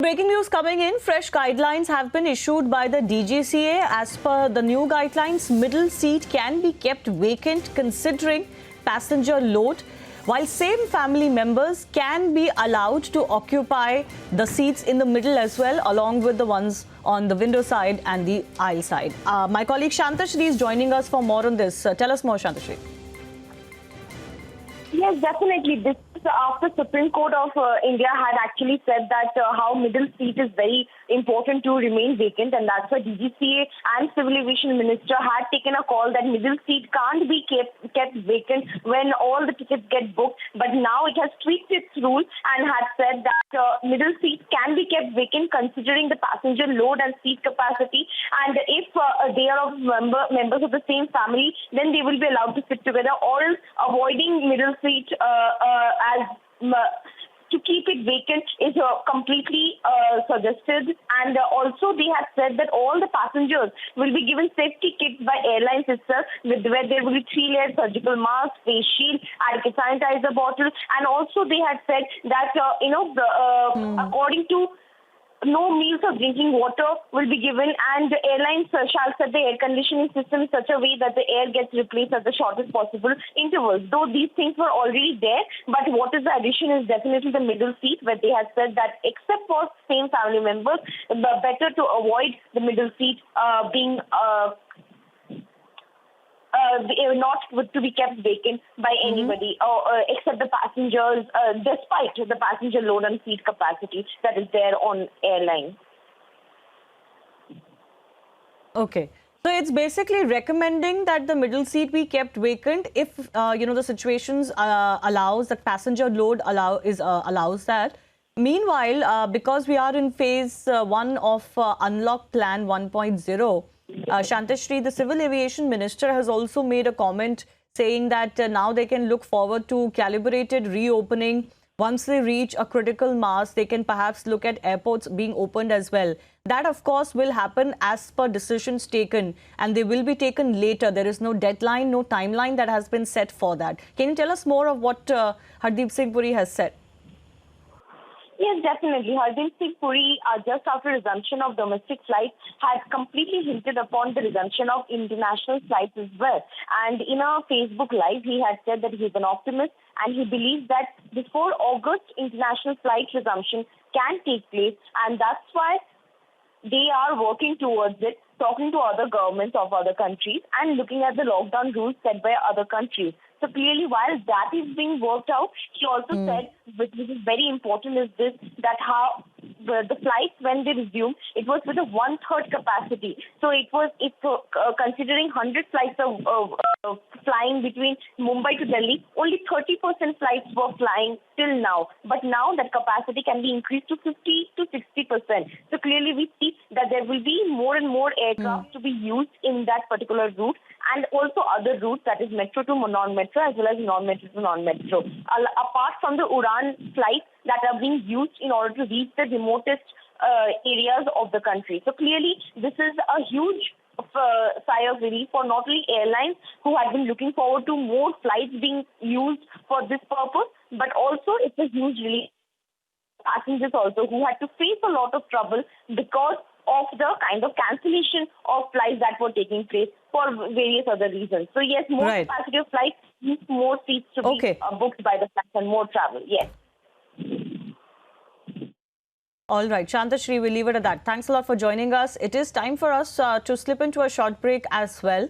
Breaking news coming in. Fresh guidelines have been issued by the DGCA. As per the new guidelines, middle seat can be kept vacant considering passenger load, while same family members can be allowed to occupy the seats in the middle as well, along with the ones on the window side and the aisle side. My colleague Shantashri is joining us for more on this. Tell us more, Shantashri. Yes, definitely. This is after Supreme Court of India had actually said that how middle seat is very important to remain vacant, and that's why DGCA and Civil Aviation Minister had taken a call that middle seat can't be kept vacant when all the tickets get booked. But now it has tweaked its rule and had said that middle seat can be kept vacant considering the passenger load and seat capacity. And if they are of members of the same family, then they will be allowed to sit together, or else avoiding middle seat to keep it vacant is completely suggested. And also they have said that all the passengers will be given safety kits by airlines itself, where there will be 3-layer surgical mask, face shield, adequate sanitizer bottle. And also they had said that according to no meals or drinking water will be given, and the airlines shall set the air conditioning system in such a way that the air gets replaced at the shortest possible intervals. Though these things were already there, but what is the addition is definitely the middle seat, where they have said that except for same family members, better to avoid the middle seat being not to be kept vacant by anybody, except the passengers, despite the passenger load and seat capacity that is there on airline. Okay. So it's basically recommending that the middle seat be kept vacant if the situations allows, the passenger load allows that. Meanwhile, because we are in phase 1 of Unlock Plan 1.0, Shantashri, the Civil Aviation Minister has also made a comment saying that now they can look forward to calibrated reopening. Once they reach a critical mass, they can perhaps look at airports being opened as well. That, of course, will happen as per decisions taken, and they will be taken later. There is no deadline, no timeline that has been set for that. Can you tell us more of what Hardeep Singh Puri has said? Yes, definitely. Hardeep Singh Puri, just after resumption of domestic flights, had completely hinted upon the resumption of international flights as well. And in a Facebook Live, he had said that he's an optimist and he believes that before August, international flight resumption can take place. And that's why they are working towards it, talking to other governments of other countries and looking at the lockdown rules set by other countries. So clearly, while that is being worked out, he also said, which is very important, is this, that how the flights, when they resumed, it was with a 1/3 capacity. So considering 100 flights of flying between Mumbai to Delhi, only 30% flights were flying till now. But now that capacity can be increased to 50 to 60%. So clearly, we see that there will be more and more aircraft to be used in that particular route, and also other routes, that is metro to non-metro as well as non-metro to non-metro. Apart from the Udan flights that are being used in order to reach the remotest areas of the country. So clearly, this is a huge sigh of relief for not only airlines who had been looking forward to more flights being used for this purpose, but also it's a huge relief passengers also who had to face a lot of trouble because of the kind of cancellation of flights that were taking place for various other reasons. So yes, more capacity of flights means more seats to be booked by the flights and more travel. Yes. All right, Shantashri, we'll leave it at that. Thanks a lot for joining us. It is time for us to slip into a short break as well.